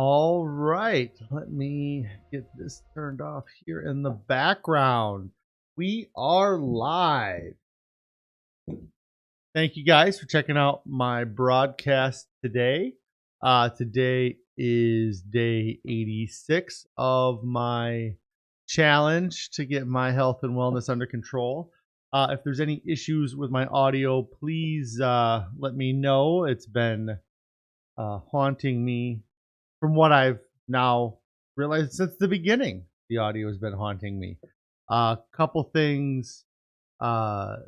All right, let me get this turned off here in the background. We are live. Thank you guys for checking out my broadcast today. Today is day 86 of my challenge to get my health and wellness under control. If there's any issues with my audio, please let me know. It's been haunting me from what I've now realized since the beginning. The audio has been haunting me. A couple things. I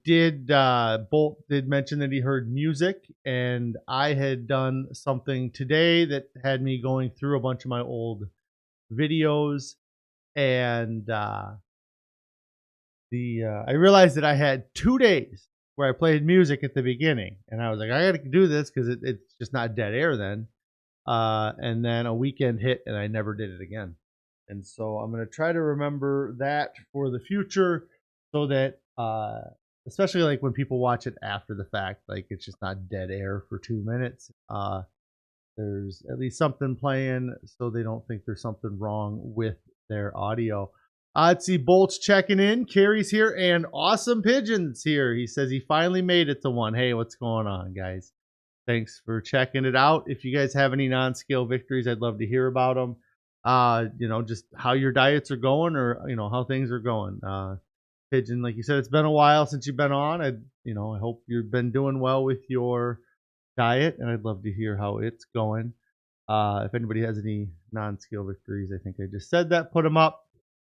did. Bolt did mention that he heard music, and I had done something today that had me going through a bunch of my old videos, and I realized that I had 2 days where I played music at the beginning, and I was like, I got to do this because it's just not dead air then. And then a weekend hit, and I never did it again. And so I'm going to try to remember that for the future, so that especially like when people watch it after the fact, like it's just not dead air for 2 minutes. There's at least something playing, so they don't think there's something wrong with their audio. Let's see, Bolt's checking in. Carrie's here, and Awesome Pigeon's here. He says he finally made it to one. Hey, what's going on, guys? Thanks for checking it out. If you guys have any non-scale victories, I'd love to hear about them. Just how your diets are going, or how things are going. Pigeon, like you said, it's been a while since you've been on. I hope you've been doing well with your diet, and I'd love to hear how it's going. If anybody has any non-scale victories, I think I just said that. Put them up.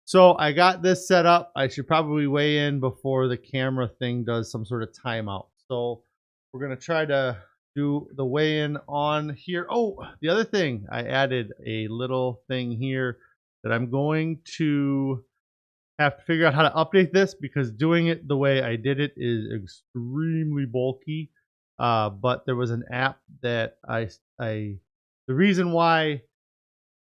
So I got this set up. I should probably weigh in before the camera thing does some sort of timeout. So we're gonna try to do the weigh-in on here. Oh, the other thing, I added a little thing here that I'm going to have to figure out how to update this, because doing it the way I did it is extremely bulky. But there was an app that the reason why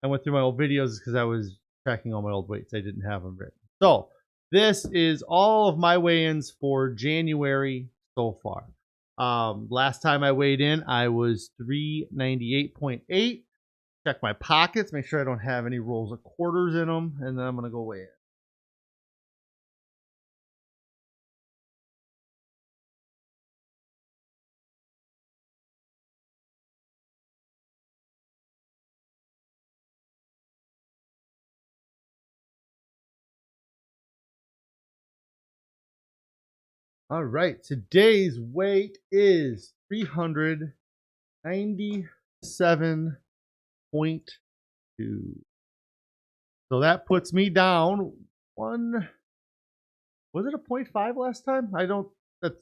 I went through my old videos is because I was tracking all my old weights. I didn't have them written. So this is all of my weigh-ins for January so far. Last time I weighed in, I was 398.8. Check my pockets, make sure I don't have any rolls of quarters in them, and then I'm gonna go weigh in. All right, today's weight is 397.2. So that puts me down one. Was it a 0.5 last time? That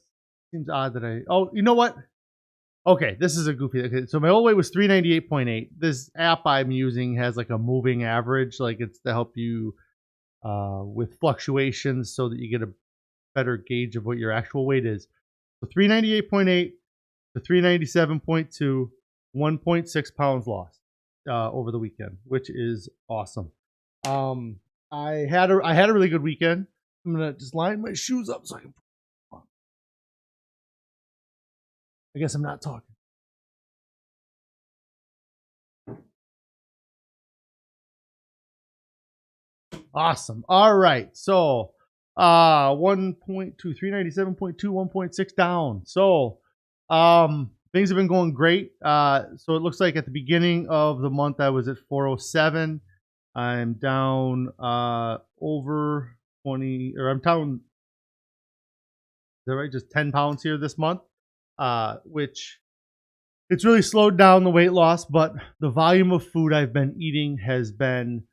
seems odd that oh, you know what? Okay, this is a goofy. Okay, so my old weight was 398.8. This app I'm using has like a moving average, like it's to help you with fluctuations so that you get a better gauge of what your actual weight is. So 398.8 to 397.2, 1.6 pounds lost over the weekend, which is awesome. I had a really good weekend. I'm gonna just line my shoes up so I can put them on. I guess I'm not talking. Awesome. All right. So 1.2, 397.2, 1.6 down. So things have been going great. So it looks like at the beginning of the month I was at 407. I'm down over 20, or I'm down, is that right? Just 10 pounds here this month, which it's really slowed down the weight loss, but the volume of food I've been eating has been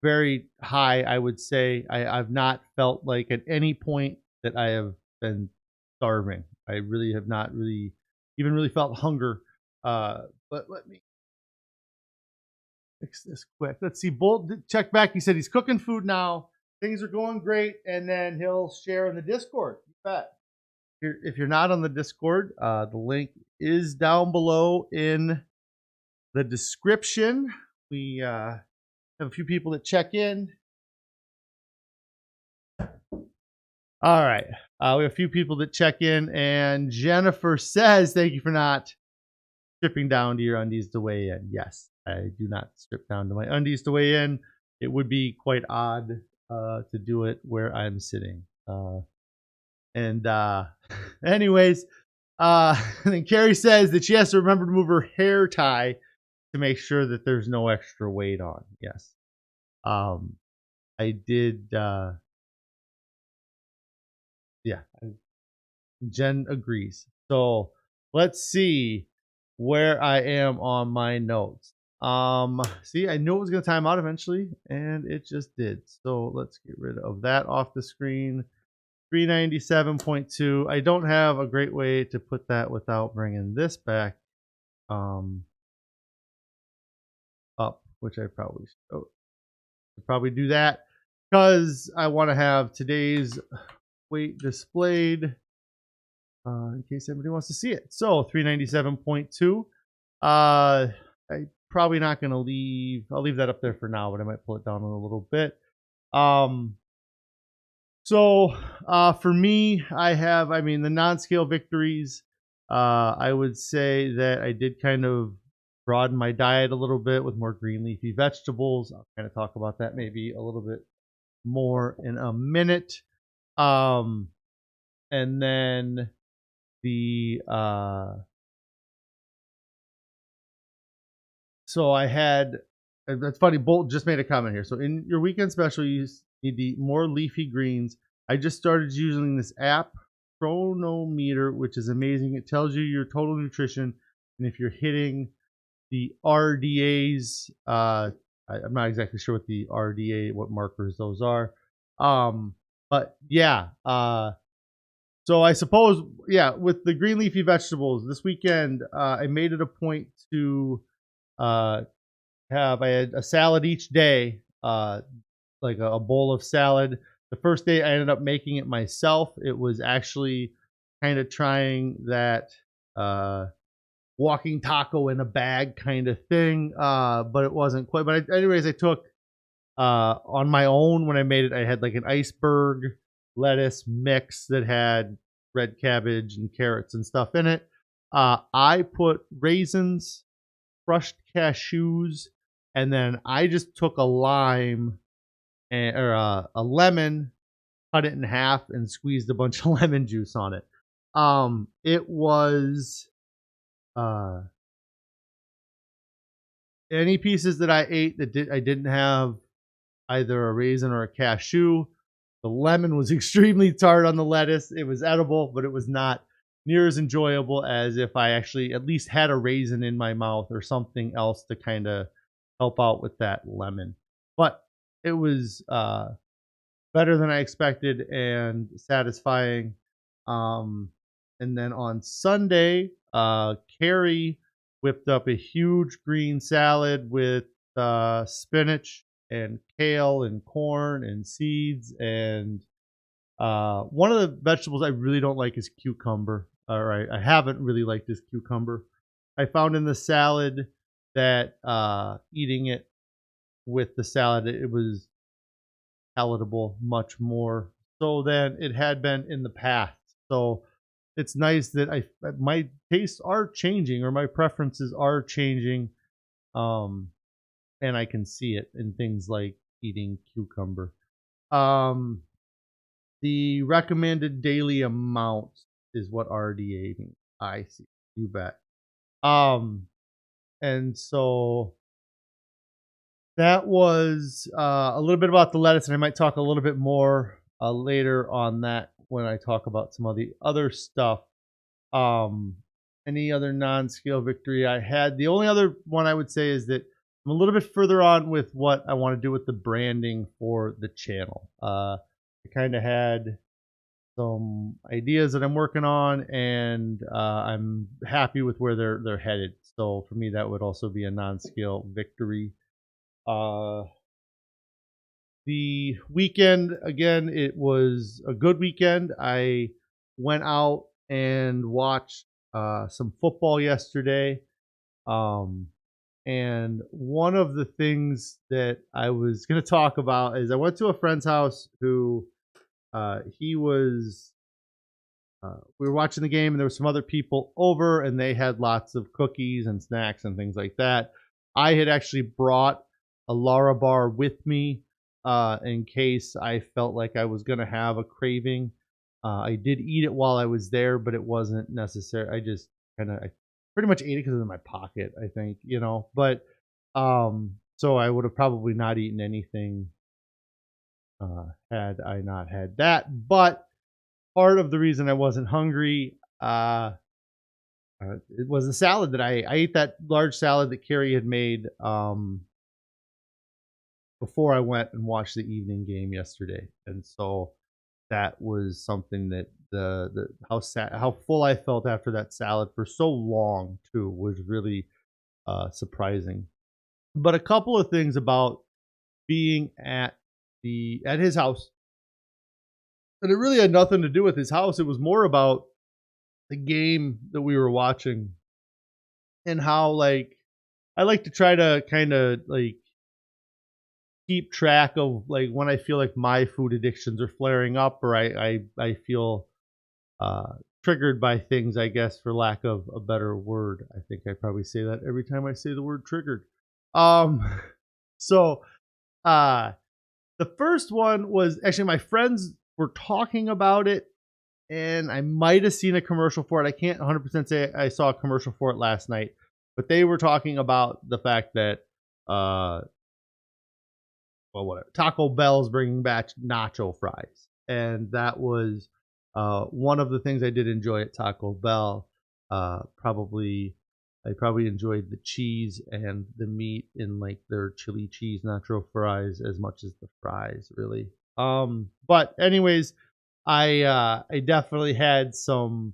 very high, I would say. I've not felt like at any point that I have been starving. I really have not even really felt hunger. But let me fix this quick. Let's see. Bolt check back. He said he's cooking food now. Things are going great, and then he'll share in the Discord. You bet. If you're not on the Discord, the link is down below in the description. We have a few people that check in. All right. We have a few people that check in, and Jennifer says, thank you for not stripping down to your undies to weigh in. Yes, I do not strip down to my undies to weigh in. It would be quite odd to do it where I'm sitting. And anyways, and then Carrie says that she has to remember to move her hair tie to make sure that there's no extra weight on. Yes. I did. Yeah, Jen agrees. So let's see where I am on my notes. See, I knew it was going to time out eventually, and it just did. So let's get rid of that off the screen. 397.2. I don't have a great way to put that without bringing this back up, which I probably should. Oh, probably do that because I want to have today's weight displayed in case anybody wants to see it. So 397.2. I probably not going to leave. I'll leave that up there for now, but I might pull it down a little bit. So for me, I mean, the non-scale victories, I would say that I did kind of broaden my diet a little bit with more green leafy vegetables. I'll kind of talk about that maybe a little bit more in a minute. And then the so I had, that's funny, Bolt just made a comment here. So in your weekend special, you need to eat more leafy greens. I just started using this app, Chronometer, which is amazing. It tells you your total nutrition and if you're hitting the RDAs. I'm not exactly sure what the RDA, what markers those are. But yeah, so I suppose, yeah, with the green leafy vegetables this weekend, I made it a point to I had a salad each day, like a bowl of salad. The first day I ended up making it myself. It was actually kind of trying that walking taco in a bag kind of thing, but it wasn't quite. But anyways, I took on my own when I made it. I had like an iceberg lettuce mix that had red cabbage and carrots and stuff in it. I put raisins, crushed cashews, and then I just took a lime or a lemon, cut it in half, and squeezed a bunch of lemon juice on it. It was any pieces that I ate that I didn't have either a raisin or a cashew. The lemon was extremely tart on the lettuce. It was edible, but it was not near as enjoyable as if I actually at least had a raisin in my mouth or something else to kind of help out with that lemon. But it was better than I expected and satisfying. And then on Sunday, Carrie whipped up a huge green salad with spinach and kale and corn and seeds. And one of the vegetables I really don't like is cucumber. All right, I haven't really liked this cucumber. I found in the salad that eating it with the salad, it was palatable much more so than it had been in the past. So it's nice that my tastes are changing or my preferences are changing, and I can see it in things like eating cucumber. The recommended daily amount is what RDA means. I see. You bet. And so that was a little bit about the lettuce, and I might talk a little bit more later on that when I talk about some of the other stuff. Any other non-scale victory I had? The only other one I would say is that I'm a little bit further on with what I want to do with the branding for the channel. I kind of had some ideas that I'm working on, and I'm happy with where they're headed. So for me, that would also be a non-scale victory. The weekend, again, it was a good weekend. I went out and watched some football yesterday. And one of the things that I was going to talk about is I went to a friend's house who he was we were watching the game and there were some other people over and they had lots of cookies and snacks and things like that. I had actually brought a Lara bar with me in case I felt like I was going to have a craving. I did eat it while I was there, but it wasn't necessary. I just I pretty much ate it because it was in my pocket, I think, but so I would have probably not eaten anything had I not had that. But part of the reason I wasn't hungry, it was a salad that I ate that large salad that Carrie had made before I went and watched the evening game yesterday, and so that was something that the how full I felt after that salad for so long too was really surprising. But a couple of things about being at his house, and it really had nothing to do with his house. It was more about the game that we were watching and how like I like to try to kind of like keep track of like when I feel like my food addictions are flaring up or I feel uh triggered by things, I guess, for lack of a better word. I think I probably say that every time I say the word triggered. Um so uh the first one was actually my friends were talking about it and I might have seen a commercial for it. I can't 100% say I saw a commercial for it last night, but they were talking about the fact that, uh, well, whatever, Taco Bell's bringing back nacho fries, and that was one of the things I did enjoy at Taco Bell. I probably enjoyed the cheese and the meat in like their chili cheese nacho fries as much as the fries, really. But anyways, I definitely had some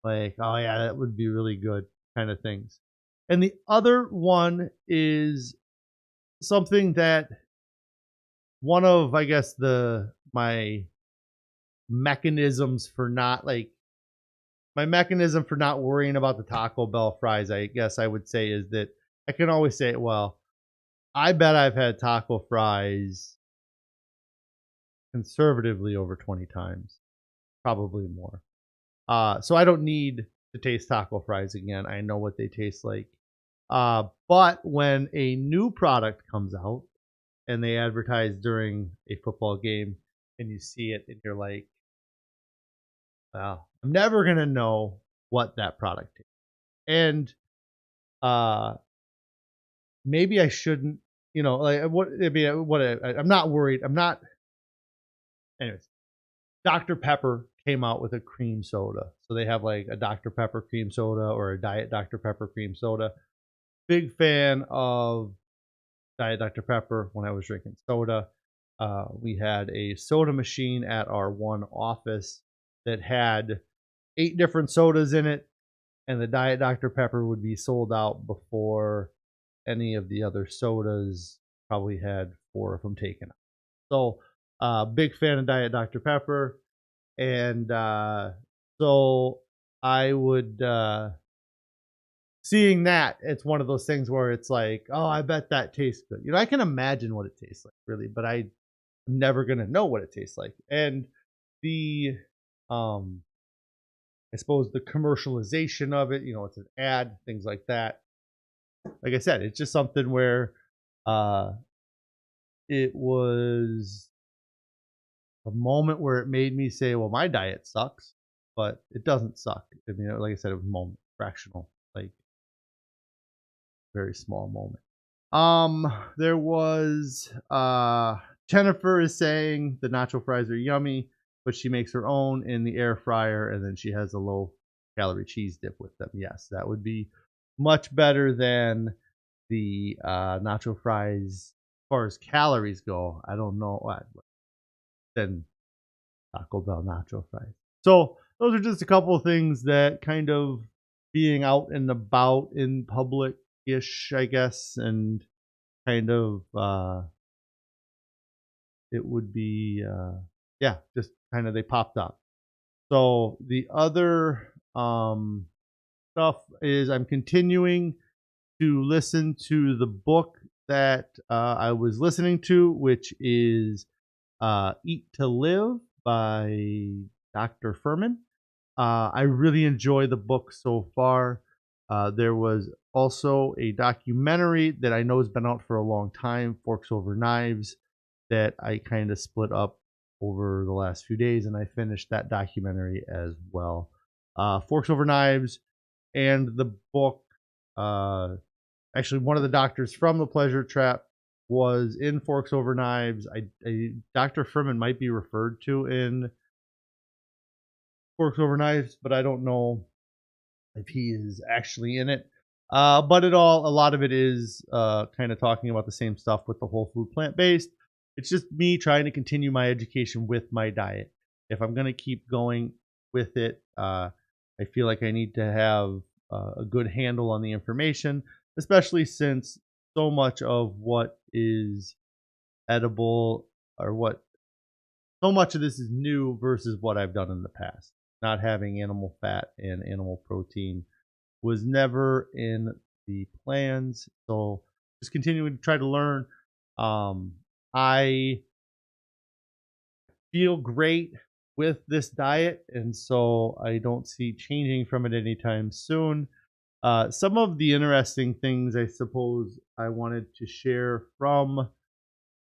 like, oh yeah, that would be really good kind of things. And the other one is something that one of I guess the mechanisms for not like my mechanism for not worrying about the Taco Bell fries, I guess I would say, is that I can always say, well, I bet I've had taco fries conservatively over 20 times, probably more. So I don't need to taste taco fries again. I know what they taste like. But when a new product comes out and they advertise during a football game and you see it and you're like, well, I'm never gonna know what that product is. And uh maybe I shouldn't, like what I mean what I'm not worried. I'm not anyways. Dr. Pepper came out with a cream soda. So they have like a Dr. Pepper cream soda or a Diet Dr. Pepper cream soda. Big fan of Diet Dr. Pepper when I was drinking soda. We had a soda machine at our one office that had 8 different sodas in it, and the Diet Dr. Pepper would be sold out before any of the other sodas. Probably had 4 of them taken out. So, big fan of Diet Dr. Pepper. And so I would seeing that, it's one of those things where it's like, oh, I bet that tastes good. I can imagine what it tastes like, really, but I'm never gonna know what it tastes like. And the um I suppose the commercialization of it, it's an ad, things like that. Like I said, it's just something where uh it was a moment where it made me say, well, my diet sucks, but it doesn't suck. I mean, like I said, it was a moment, fractional, like very small moment. There was Jennifer is saying the nacho fries are yummy, but she makes her own in the air fryer, and then she has a low calorie cheese dip with them. Yes, that would be much better than the nacho fries as far as calories go. I don't know what than Taco Bell nacho fries. So those are just a couple of things that kind of being out and about in public ish, I guess, and kind of it would be yeah, just kind of they popped up. So the other stuff is I'm continuing to listen to the book that I was listening to, which is Eat to Live by Dr. Furman. I really enjoy the book so far. There was also a documentary that I know has been out for a long time, Forks Over Knives, that I kind of split up over the last few days, and I finished that documentary as well. Forks Over Knives and the book. Uh, Actually, one of the doctors from the Pleasure Trap was in Forks Over Knives. Dr. Furman might be referred to in Forks Over Knives, but I don't know if he is actually in it. But a lot of it is kind of talking about the same stuff with the whole food plant based. It's just me trying to continue my education with my diet. If I'm going to keep going with it, I feel like I need to have a good handle on the information, especially since so much of what is edible or what so much of this is new versus what I've done in the past. Not having animal fat and animal protein was never in the plans. So just continuing to try to learn. I feel great with this diet, and so I don't see changing from it anytime soon. Some of the interesting things I suppose I wanted to share from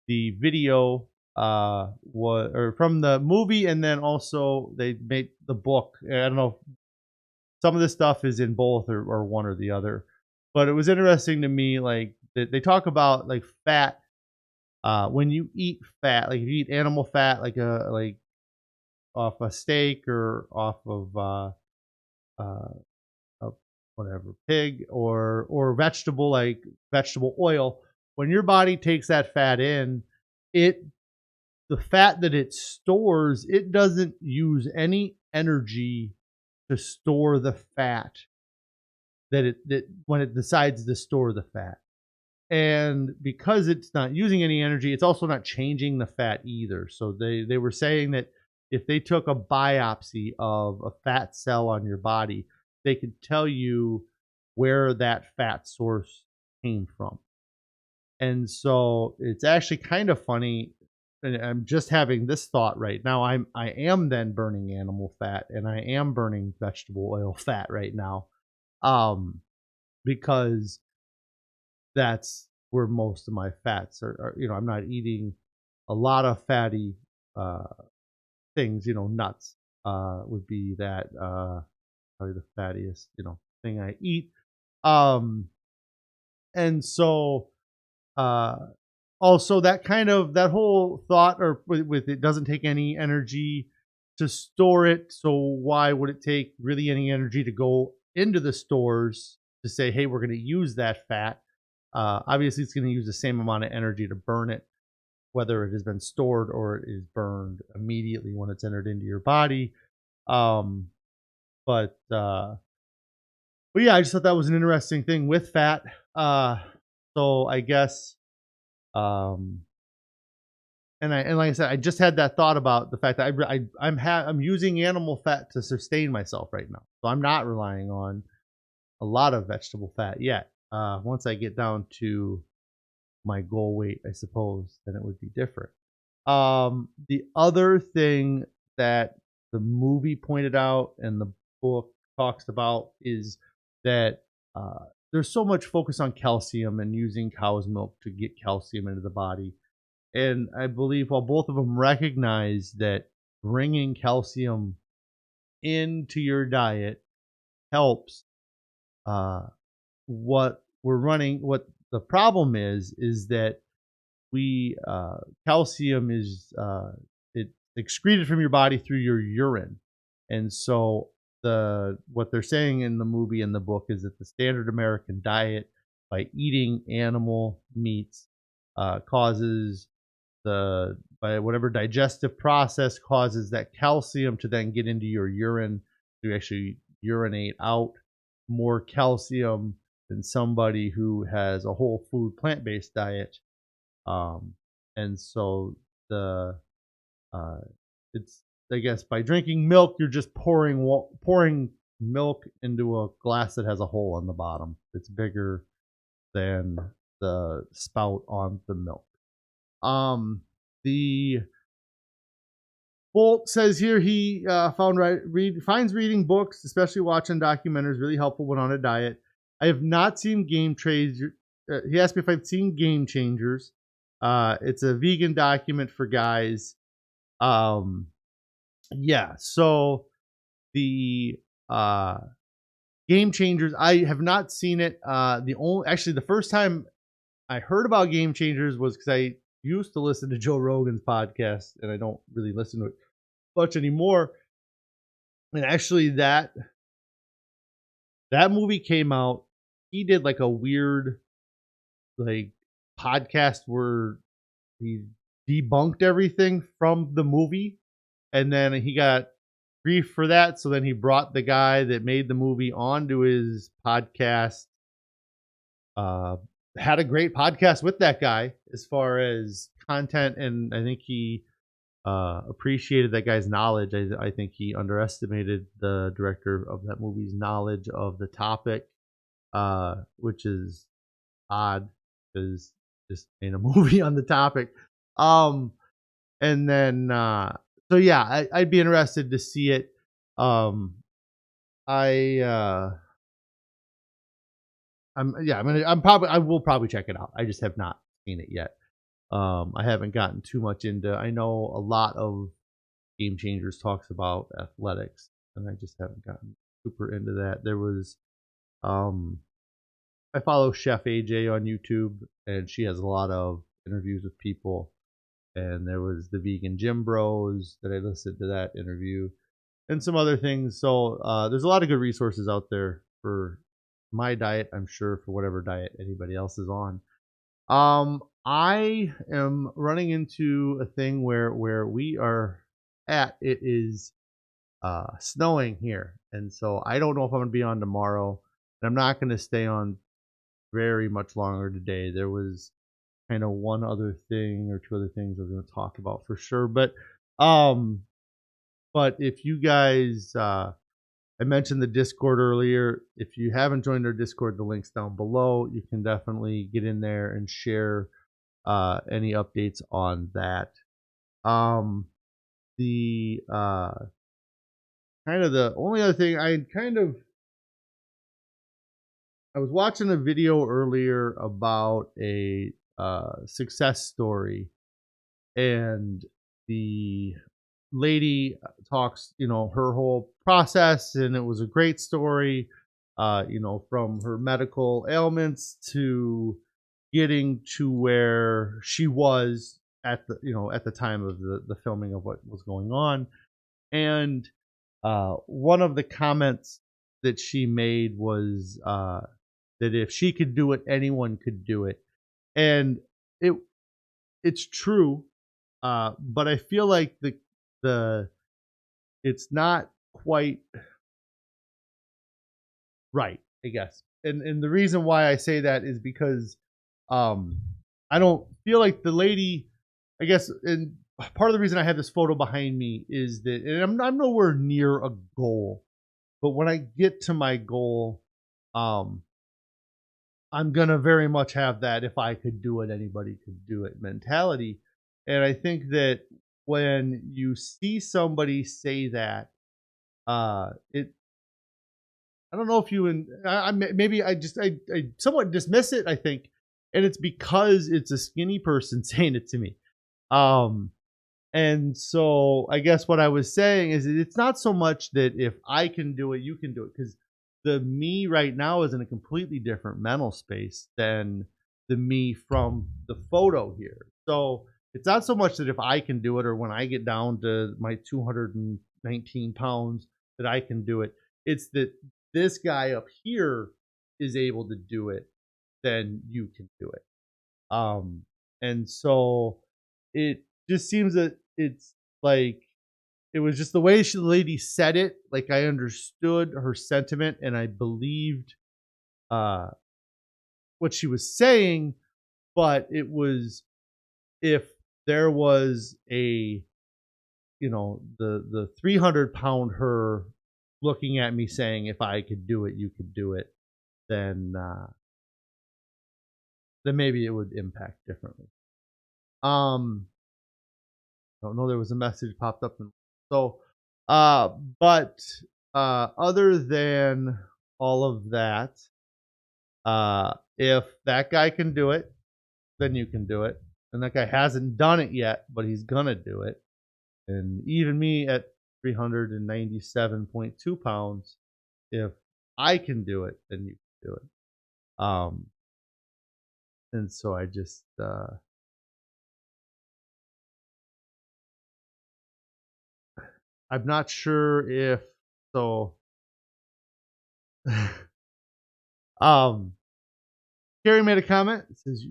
the video was or from the movie, and then also they made the book. I don't know if some of this stuff is in both or one or the other, but it was interesting to me like they talk about like fat when you eat fat, like if you eat animal fat, like off a steak or off of uh, a whatever pig or vegetable like vegetable oil. When your body takes that fat in, it the fat that it stores, it doesn't use any energy to store the fat that when it decides to store the fat. And because it's not using any energy, it's also not changing the fat either. So they were saying that if they took a biopsy of a fat cell on your body, they could tell you where that fat source came from. And so it's actually kind of funny. And I'm just having this thought right now. I am then burning animal fat and I am burning vegetable oil fat right now. Um, because that's where most of my fats are. I'm not eating a lot of fatty uh, things. Nuts would be that probably the fattiest thing I eat. Um, and so uh, also that whole thought or with it doesn't take any energy to store it. So why would it take really any energy to go into the stores to say, hey, we're going to use that fat? Obviously, it's going to use the same amount of energy to burn it, whether it has been stored or it is burned immediately when it's entered into your body. Um, but yeah, I just thought that was an interesting thing with fat. So I guess, um, and like I said, I just had that thought about the fact that I'm using animal fat to sustain myself right now, so I'm not relying on a lot of vegetable fat yet. Once I get down to my goal weight, I suppose, then it would be different. The other thing that the movie pointed out and the book talks about is that there's so much focus on calcium and using cow's milk to get calcium into the body. And I believe while both of them recognize that bringing calcium into your diet helps, uh, what the problem is that we calcium is it excreted from your body through your urine, and so what they're saying in the movie and the book is that the standard American diet, by eating animal meats, causes by whatever digestive process causes that calcium to then get into your urine to actually urinate out more calcium than somebody who has a whole food plant based diet. um, and so the uh, it's I guess by drinking milk, you're just pouring milk into a glass that has a hole on the bottom. It's bigger than the spout on the milk. The Bolt says here he finds reading books, especially watching documentaries, really helpful when on a diet. I have not seen Game Changers. He asked me if I've seen Game Changers. It's a vegan document for guys. Um, yeah. So the Game Changers, I have not seen it. The first time I heard about Game Changers was because I used to listen to Joe Rogan's podcast, and I don't really listen to it much anymore. And actually, that movie came out. He did like a weird like podcast where he debunked everything from the movie, and then he got grief for that. So then he brought the guy that made the movie onto his podcast. Uh, had a great podcast with that guy as far as content, and I think he appreciated that guy's knowledge. I think he underestimated the director of that movie's knowledge of the topic, which is odd because just made a movie on the topic. Um, and then so yeah, I'd be interested to see it. Um, I I will probably check it out. I just have not seen it yet. I haven't gotten too much into. I know a lot of Game Changers talks about athletics, and I just haven't gotten super into that. There was, um, I follow Chef AJ on YouTube, and she has a lot of interviews with people. And there was the Vegan Gym Bros that I listened to that interview, and some other things. So there's a lot of good resources out there for my diet. I'm sure for whatever diet anybody else is on. I am running into a thing where we are at. It is snowing here, and so I don't know if I'm gonna be on tomorrow. And I'm not gonna stay on very much longer today. There was kind of one other thing or two other things I was gonna talk about for sure, um, but if you guys, I mentioned the Discord earlier. If you haven't joined our Discord, the link's down below. You can definitely get in there and share any updates on that. Um, the kind of the only other thing I was watching a video earlier about a success story, and the lady talks, her whole process, and it was a great story. From her medical ailments to getting to where she was at the time of the filming of what was going on. And one of the comments that she made was that if she could do it, anyone could do it. And it it's true, but I feel like the it's not quite right, I guess. And the reason why I say that is because um I don't feel like the lady, I guess, and part of the reason I have this photo behind me is that, and I'm nowhere near a goal, but when I get to my goal, um I'm gonna very much have that if I could do it, anybody could do it mentality. And I think that when you see somebody say that, it I don't know if you and maybe I somewhat dismiss it. I think, and it's because it's a skinny person saying it to me. Um, and so I guess what I was saying is it's not so much that if I can do it, you can do it, because the me right now is in a completely different mental space than the me from the photo here. So it's not so much that if I can do it, or when I get down to my 219 pounds that I can do it. It's that this guy up here is able to do it, then you can do it. And so it just seems that it's like it was just the way the lady said it. Like, I understood her sentiment and I believed uh, what she was saying, but it was, if there was a, the 300-pound her looking at me saying, if I could do it, you could do it, then maybe it would impact differently. I don't know. There was a message popped up. So, but other than all of that, if that guy can do it, then you can do it. And that guy hasn't done it yet, but he's gonna do it. And even me at 397.2 pounds, if I can do it, then you can do it. And so I just I'm not sure if so um Carrie made a comment. It says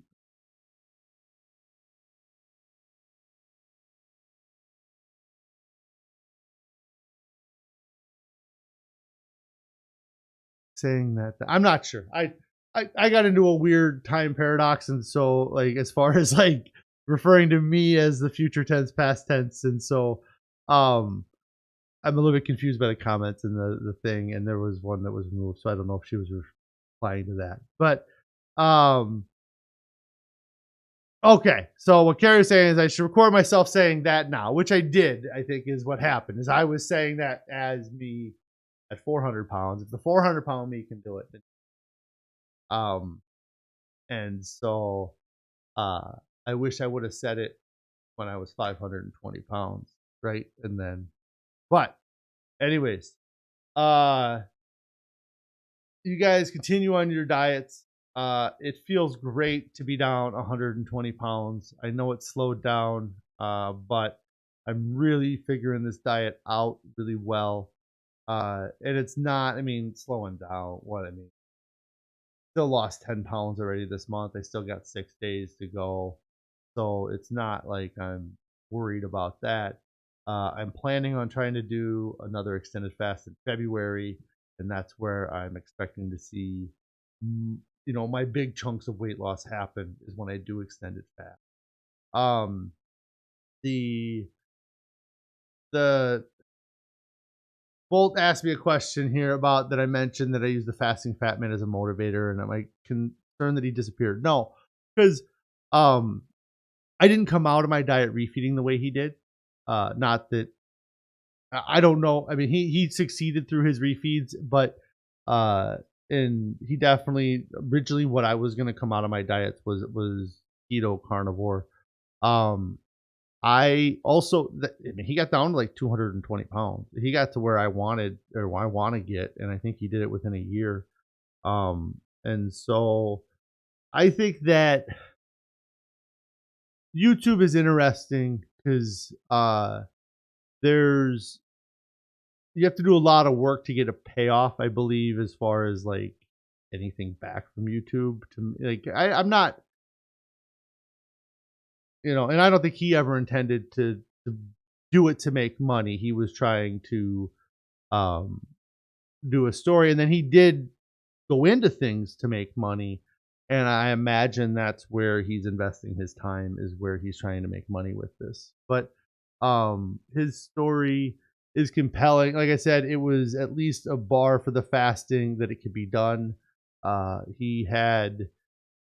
saying that I'm not sure. I got into a weird time paradox, and so like as far as like referring to me as the future tense, past tense, and so um I'm a little bit confused by the comments and the thing, and there was one that was removed, so I don't know if she was replying to that. But um okay, so what Carrie was saying is I should record myself saying that now, which I did. I think is what happened. Is I was saying that as me at 400 pounds. If the 400-pound me can do it, then, um, and so uh, I wish I would have said it when I was 520 pounds, right? And then, but anyways, uh, you guys continue on your diets. It feels great to be down 120 pounds. I know it's slowed down, but I'm really figuring this diet out really well. And it's not, I mean, slowing down. What I mean, still lost 10 pounds already this month. I still got 6 days to go. So it's not like I'm worried about that. I'm planning on trying to do another extended fast in February, and that's where I'm expecting to see, my big chunks of weight loss happen is when I do extended fast. Um, the the Bolt asked me a question here about that I mentioned that I use the fasting fat man as a motivator, and am I concerned that he disappeared? No, because um, I didn't come out of my diet refeeding the way he did. Not that I don't know. I mean, he succeeded through his refeeds, but uh, and he definitely originally what I was gonna come out of my diet was keto carnivore. Um, I also, I mean, he got down to like 220 pounds. He got to where I wanted or I want to get, and I think he did it within a year. And so I think that YouTube is interesting because there's you have to do a lot of work to get a payoff, I believe, as far as like anything back from YouTube. To like, I'm not, and I don't think he ever intended to do it to make money. He was trying to um, do a story, and then he did go into things to make money. And I imagine that's where he's investing his time, is where he's trying to make money with this. But his story is compelling. Like I said, it was at least a bar for the fasting that it could be done. He had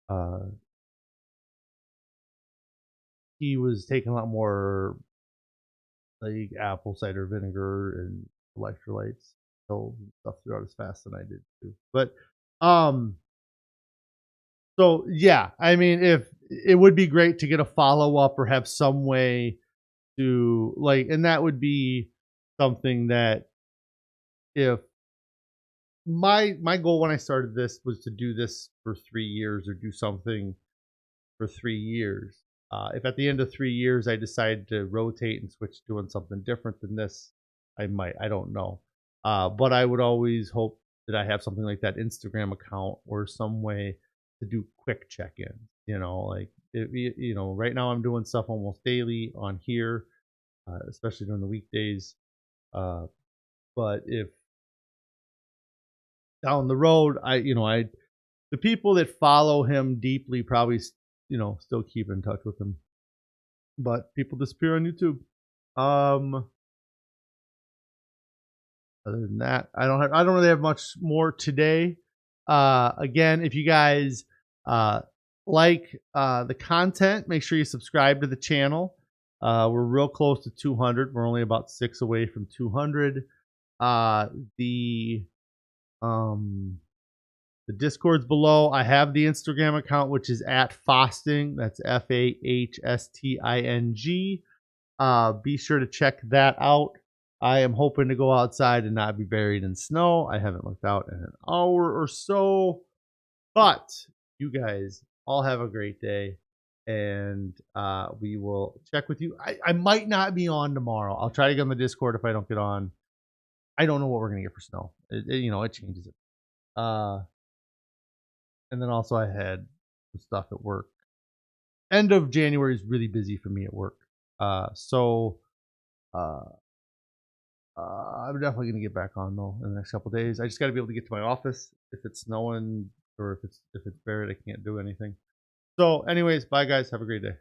uh, he was taking a lot more like apple cider vinegar and electrolytes pills and stuff throughout his fast than I did too. But um so yeah, I mean, if it would be great to get a follow up or have some way to like, and that would be something that if my goal when I started this was to do this for 3 years or do something for 3 years. If at the end of 3 years I decide to rotate and switch to doing something different than this, I might. I don't know. But I would always hope that I have something like that Instagram account or some way to do quick check-ins. Like right now I'm doing stuff almost daily on here, especially during the weekdays. Uh, but if down the road, I the people that follow him deeply probably still keep in touch with him, but people disappear on YouTube. Um, Other than that, I don't really have much more today. Again, if you guys like the content, make sure you subscribe to the channel. We're real close to 200. We're only about 6 away from 200. Uh, the um, the Discord's below. I have the Instagram account, which is at Fasting. That's FAHSTING. Be sure to check that out. I am hoping to go outside and not be buried in snow. I haven't looked out in an hour or so. But you guys all have a great day. And we will check with you. I might not be on tomorrow. I'll try to get on the Discord if I don't get on. I don't know what we're going to get for snow. It changes it. And then also I had some stuff at work. End of January is really busy for me at work. So uh, I'm definitely gonna get back on though in the next couple of days. I just got to be able to get to my office if it's snowing or if it's buried. I can't do anything. So, anyways, bye guys. Have a great day.